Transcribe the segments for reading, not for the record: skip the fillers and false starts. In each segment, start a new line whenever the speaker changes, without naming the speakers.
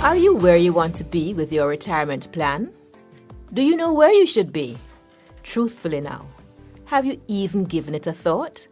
Are you where you want to be with your retirement plan? Do you know where you should be? Truthfully now, have you even given it a thought?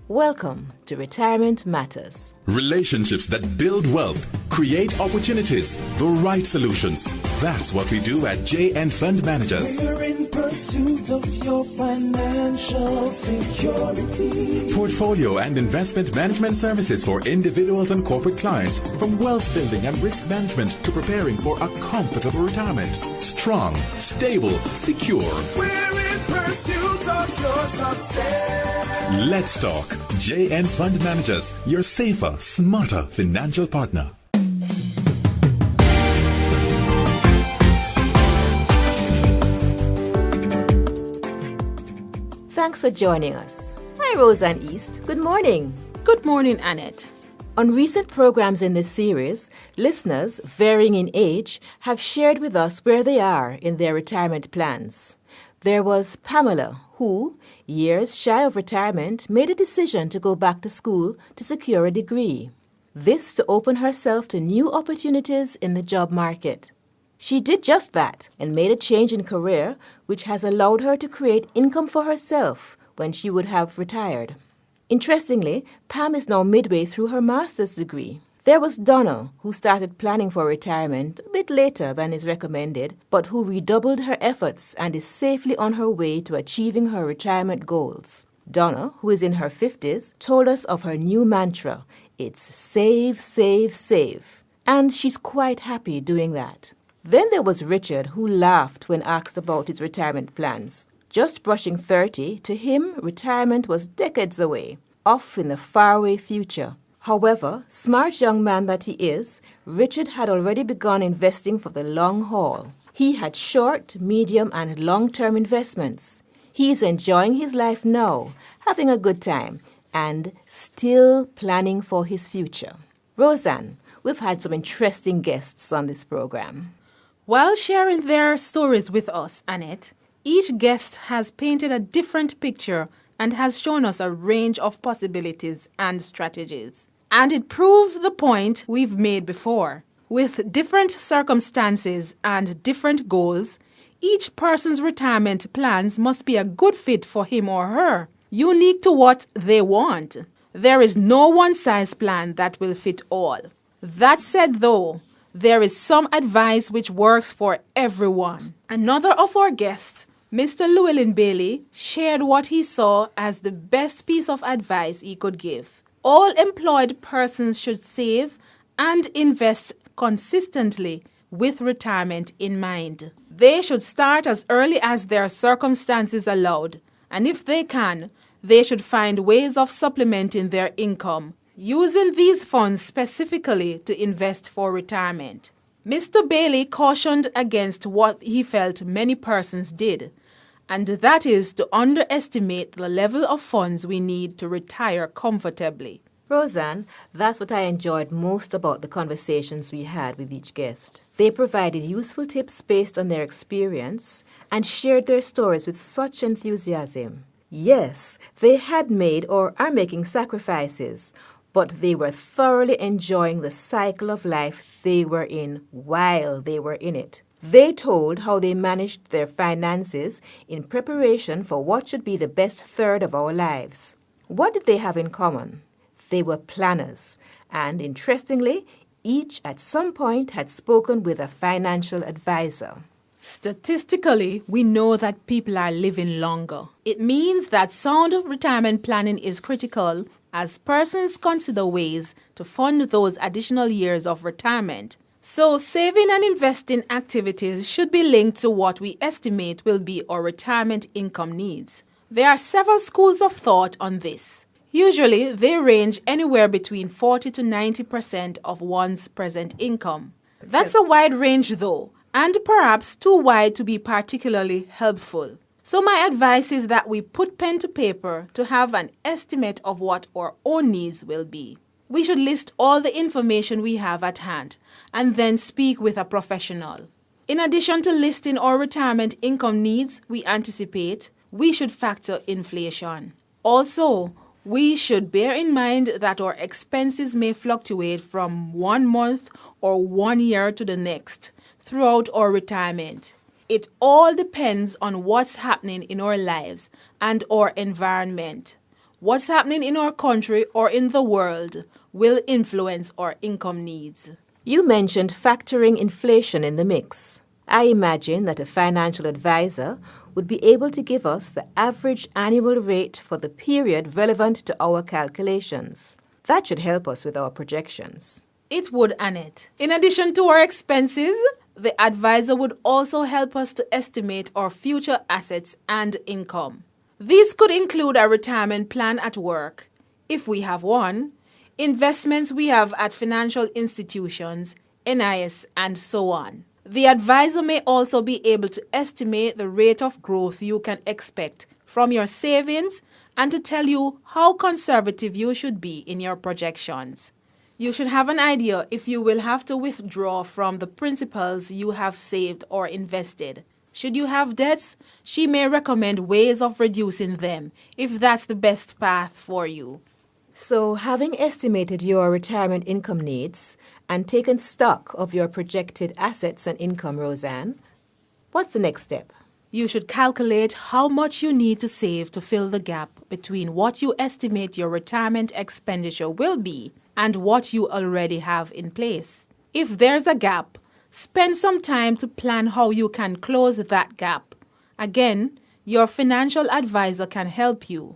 Welcome to Retirement Matters.
Relationships that build wealth, create opportunities, the right solutions. That's what we do at JN Fund Managers.
We're in pursuit of your financial security.
Portfolio and investment management services for individuals and corporate clients, from wealth building and risk management to preparing for a comfortable retirement. Strong, stable, secure.
We're in pursuit of your success.
Let's talk. JN Fund Managers, your safer, smarter financial partner.
Thanks for joining us. Hi, Roseanne East. Good morning.
Good morning, Annette.
On recent programs in this series, listeners, varying in age, have shared with us where they are in their retirement plans. There was Pamela, who, years shy of retirement, made a decision to go back to school to secure a degree. This to open herself to new opportunities in the job market. She did just that and made a change in career, which has allowed her to create income for herself when she would have retired. Interestingly, Pam is now midway through her master's degree. There was Donna, who started planning for retirement a bit later than is recommended, but who redoubled her efforts and is safely on her way to achieving her retirement goals. Donna, who is in her 50s, told us of her new mantra. It's save, save, save. And she's quite happy doing that. Then there was Richard, who laughed when asked about his retirement plans. Just brushing 30, to him, retirement was decades away, off in the faraway future. However, smart young man that he is, Richard had already begun investing for the long haul. He had short, medium, and long-term investments. He is enjoying his life now, having a good time, and still planning for his future. Roseanne, we've had some interesting guests on this program.
While sharing their stories with us, Annette, each guest has painted a different picture and has shown us a range of possibilities and strategies. And it proves the point we've made before. With different circumstances and different goals, each person's retirement plans must be a good fit for him or her, unique to what they want. There is no one-size plan that will fit all. That said, though, there is some advice which works for everyone. Another of our guests, Mr. Llewellyn Bailey, shared what he saw as the best piece of advice he could give. All employed persons should save and invest consistently with retirement in mind. They should start as early as their circumstances allowed, and if they can, they should find ways of supplementing their income, using these funds specifically to invest for retirement. Mr. Bailey cautioned against what he felt many persons did, and that is to underestimate the level of funds we need to retire comfortably.
Roseanne, that's what I enjoyed most about the conversations we had with each guest. They provided useful tips based on their experience and shared their stories with such enthusiasm. Yes, they had made or are making sacrifices, but they were thoroughly enjoying the cycle of life they were in while they were in it. They told how they managed their finances in preparation for what should be the best third of our lives. What did they have in common? They were planners, and interestingly, each at some point had spoken with a financial advisor.
Statistically, we know that people are living longer. It means that sound retirement planning is critical as persons consider ways to fund those additional years of retirement. So, saving and investing activities should be linked to what we estimate will be our retirement income needs. There are several schools of thought on this. Usually, they range anywhere between 40 to 90% of one's present income. That's a wide range though, and perhaps too wide to be particularly helpful. So my advice is that we put pen to paper to have an estimate of what our own needs will be. We should list all the information we have at hand and then speak with a professional. In addition to listing our retirement income needs we anticipate, we should factor inflation. Also, We should bear in mind that our expenses may fluctuate from 1 month or 1 year to the next throughout our retirement. It all depends on what's happening in our lives and our environment. What's happening in our country or in the world will influence our income needs.
You mentioned factoring inflation in the mix. I imagine that a financial advisor would be able to give us the average annual rate for the period relevant to our calculations. That should help us with our projections.
It would, Annette. In addition to our expenses, the advisor would also help us to estimate our future assets and income. These could include a retirement plan at work, if we have one, investments we have at financial institutions, NIS, and so on. The advisor may also be able to estimate the rate of growth you can expect from your savings and to tell you how conservative you should be in your projections. You should have an idea if you will have to withdraw from the principals you have saved or invested. Should you have debts, she may recommend ways of reducing them if that's the best path for you.
So, having estimated your retirement income needs and taken stock of your projected assets and income, Roseanne, what's the next step?
You should calculate how much you need to save to fill the gap between what you estimate your retirement expenditure will be and what you already have in place. If there's a gap, spend some time to plan how you can close that gap. Again, your financial advisor can help you.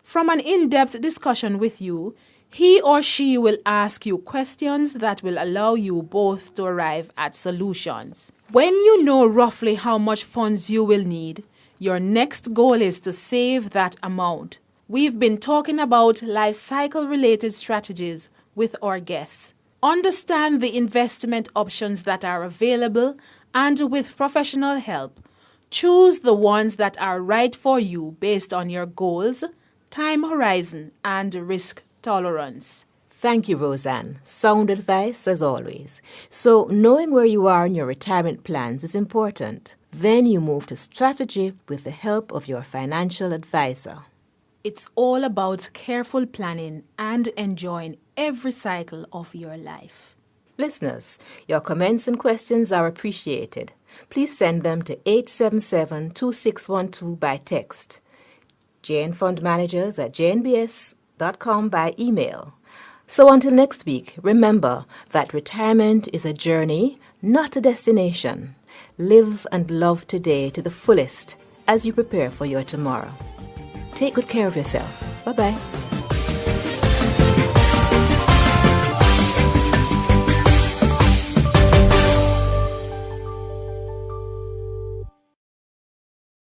From an in-depth discussion with you, he or she will ask you questions that will allow you both to arrive at solutions. When you know roughly how much funds you will need, your next goal is to save that amount. We've been talking about life cycle related strategies with our guests. Understand the investment options that are available and with professional help, choose the ones that are right for you based on your goals, time horizon, and risk tolerance.
Thank you, Roseanne. Sound advice as always. So, knowing where you are in your retirement plans is important. Then you move to strategy with the help of your financial advisor.
It's all about careful planning and enjoying every cycle of your life.
Listeners, your comments and questions are appreciated. Please send them to 877-2612 by text. jnfundmanagers@jnbs.com by email. So until next week, remember that retirement is a journey, not a destination. Live and love today to the fullest as you prepare for your tomorrow. Take good care of yourself. Bye-bye.